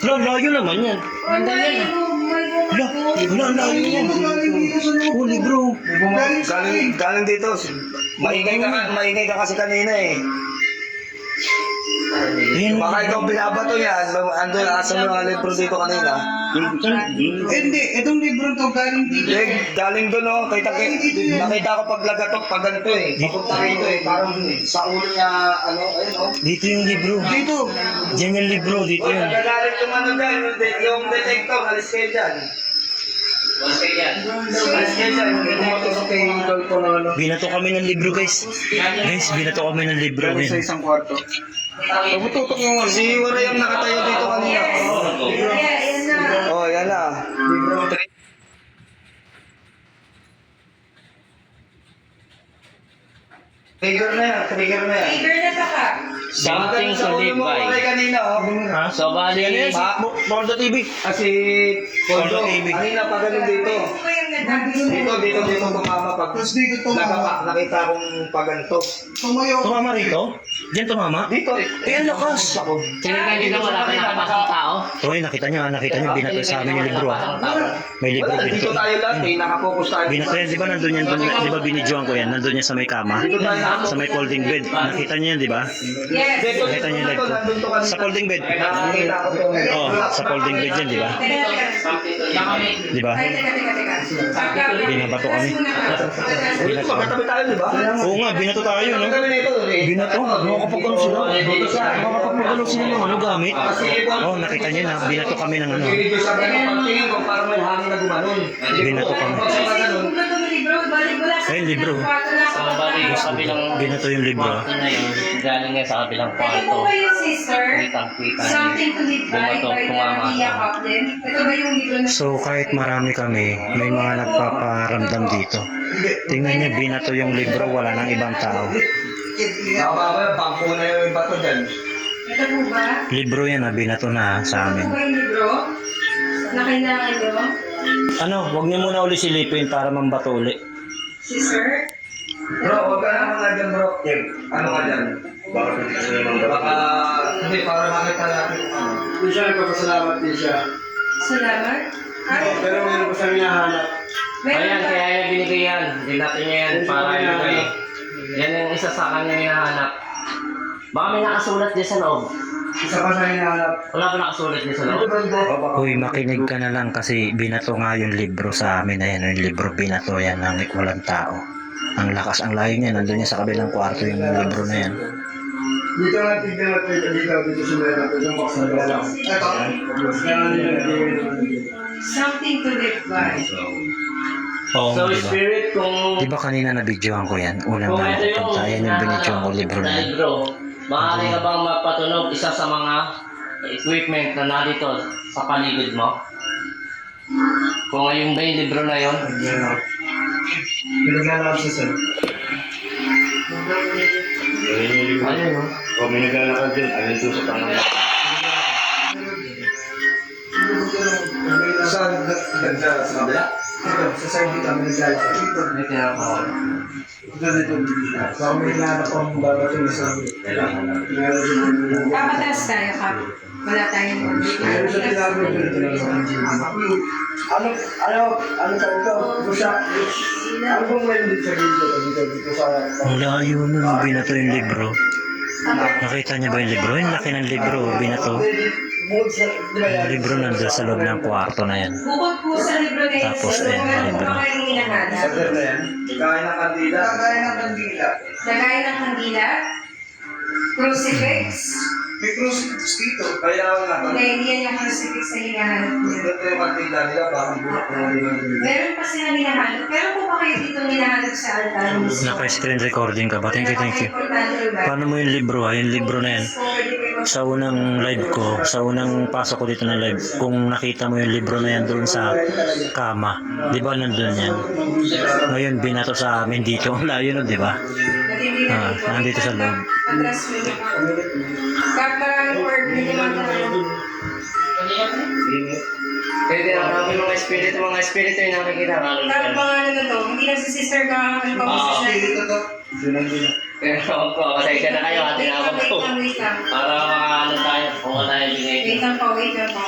Wala, layo naman yan. Wala, layo yan. Huli bro. Galing dito. Maingay ka kasi kanina eh. Ayan. Baka ikaw binabato yan. Ando asa mo ang libro dito kanina. Hindi, itong libro to galing dito. Galing doon oh. Nakita ko paglagatok pag ganito eh. Papunta rito eh. Parang sa ulo niya ano. Ayun oh. Dito yung libro. Dito. Diyan yung libro, dito yun. Nagagalit yung ano dyan. Yung detector. Alis kayo dyan. Alis kayo dyan. Hindi matusok kay Dolpo na ano. Binato kami ng libro guys. Guys, binato kami ng libro. Galing sa isang kwarto. Tutok yung si Wara yung nakatayo dito kanina. Oh, yan na. Trigger na yan. Trigger na ta ka. Something to live by. Kanina oh. Ha? So, bali, Boldo TV. Kasi Poldo, kanina pa ganun dito. Dito tumama pag Tapos dito tumama. nakita kong paganto. Tumayo. Tumama rito? Diyan tumama? Dito eh. Eh, ang lakas. tinignan nyo na wala ka nakapasang tao. Oy, nakita nyo, binato sa amin yung libro ha. May libro, Wala, dito binato. tayo lahat eh. Nakapokus tayo. Binato yan, di ba nandun yan, di ba binidyoan ko yan, nandun yan sa may kama, sa may folding bed. Nakita nyo yan, di ba? Yes. Nakita nyo yung live ko. Sa folding bed. Nakita ko to. Oo, sa folding bed yan, di ba? Di ba? Binabato kami. Dito magkatabi tayo, di ba? Oo nga, binato tayo, no? Kami nito eh. Binato? Nakakapagano sila? Nakakapagano sila ng ano gamit? Oo, nakita nyo na, binato kami ng ano. Video sa ganun pagtingin ko parang may hangin na gumanon. Binato kami. Ayun, libro. So, bali, yung kabilang Binato yung libro. kwarto na yun, galing nga sa kabilang Ito kwarto. po ba yung sister? Kitang-kita. Something to live by Bumato, by tumama. Maria Kaplan. Ito ba yung libro na So kahit marami kami, may mga nagpaparamdam dito. Tingnan niyo, binato yung libro, wala nang ibang tao. Nakababa, bangko na yung bato dyan. ito po ba? Libro yan na binato na sa Ito amin. po yung libro na kailangan nyo? Ano, huwag niyo muna uli silipin para mambato uli. Sister? Bro, huwag ka naman nga dyan bro. Ano ka dyan? Baka, hindi, para makita natin kung ano. Hindi siya nagpapasalamat din siya. Salamat. Ay, Pero meron pa siya hinahanap. Ayan, kaya yan binigay yan. Dinati niya yan para ibigay. Yan yung isa sa kanya hinahanap. Baka may nakasulat dyan sa loob. Isa pa siya hinahanap. Wala ba nakasulat dyan sa loob? Uy, makinig ka na lang kasi binato nga yung libro sa amin. Ayan, yung libro binato yan ng walang tao. Ang lakas, ang layo niya. Nandun niya sa kabilang kwarto yung libro na yan. Dito nga tignan natin dito sa meron. Ito yung box na gala. Ito. something to live by. Oo, So, diba? spirit, kung Diba kanina nabidyoan ko yan? Unang kung na ito yung punta. Yan yung binidyoan ko libro na yan. libro, maaari ka bang mapatunog isa sa mga equipment na narito sa paligid mo? Kung ayun ba yung libro na yon? Pinaglalakad siya sir. Ayun, no? O may naglalakad din, alin doon sa tanong. Saan? Sa kabila? Ito, sa side dito kami naglalakad. Dito. May tinatawag. Dito. Baka may hinahanap akong babat yung isa. Papataas tayo, Kap. Wala tayong Meron siya tinawag dito lang sa ano sa ito? Busya. Ano bang meron dito sa dito sa... Ang layo nun, binato yung libro. Nakita niya ba yung libro? Yung laki ng libro, binato. Bukod sa... Di ba yan? Yung libro nandun sa loob ng kwarto na yan. Bukod po sa libro na yun, Tapos, sir, ayan, meron libro. po ba kayong hinahanap? Sabi na yan. Kaya ng kandila. Kagaya ng kandila. Lagay ng kandila? Crucifix? May crucifix dito. Kaya nga. Hindi, hindi yan yung crucifix na hinahanap niya. Ito yung kandila nila. Parang bulak na nila. Meron pa silang hinahanap. Meron po ba kayo dito hinahanap sa altar? Naka-screen recording ka ba? Thank you. Paano mo yung libro ha? Yung libro na yan. Sa unang live ko, sa unang pasok ko dito ng live, kung nakita mo yung libro na yan doon sa kama, di ba nandun yan? Ngayon, binato sa amin dito. Ang layo nun, di ba? Nandito sa loob. Atras mo yung Kap, maraming word. Hindi naman tayo. Kaya tinatawag yung mga espiritu yung nakikita ka. Dapat mga ano na to, hindi lang si sister ka, ano pa Oo. si sister. Kaya ako po, pasensya na kayo, Wait lang, tinawag ko. wait lang. Para makaano tayo, kung wala tayo binigay. Wait lang po, wait lang po.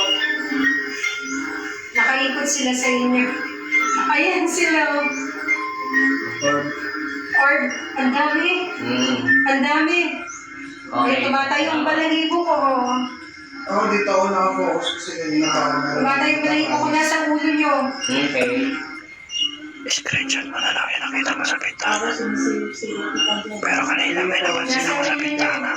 Nakaikot sila sa inyo. Ayan sila. Oh. Orb, ang dami. Ang dami. Okay. Tumatay yung balahibo ko. Oh. Ako dito ako nakafocus kasi hindi nakakaroon. Tumatay yung balahibo ko nasa ulo nyo. Okay. Screenshot mo na lang yung nakita mo sa bintana. Pero kanina may napansin ako sa bintana.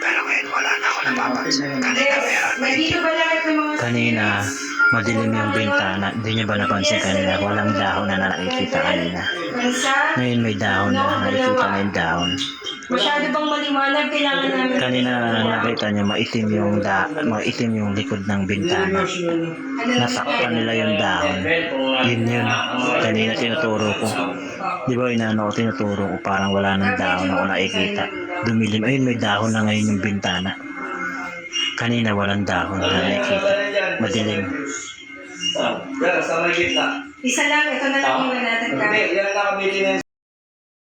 Pero ngayon wala na ako napapansin. Kanina meron. Nandito ba lahat ng mga... Kanina, madilim yung bintana. Hindi niyo ba napansin kanina? Walang dahon na nakikita kanina. Bansa? Ngayon may dahon na. Nakikita na yung dahon. Masyado bang maliwanag? Kailangan namin... Kanina nakita niyo maitim yung likod ng bintana. Nasakpan nila yung dahon. Yun. Kanina tinuturo ko. Di ba inaano ko tinuturo ko parang wala nang dahon ako nakikita. Dumilim. Ayun may dahon na ngayon yung bintana. Kanina walang dahon na nakikita. Madilim. Yan, sa may gitna. Isa lang, ito na lang iwan natin ka. Hindi, yan nakabili na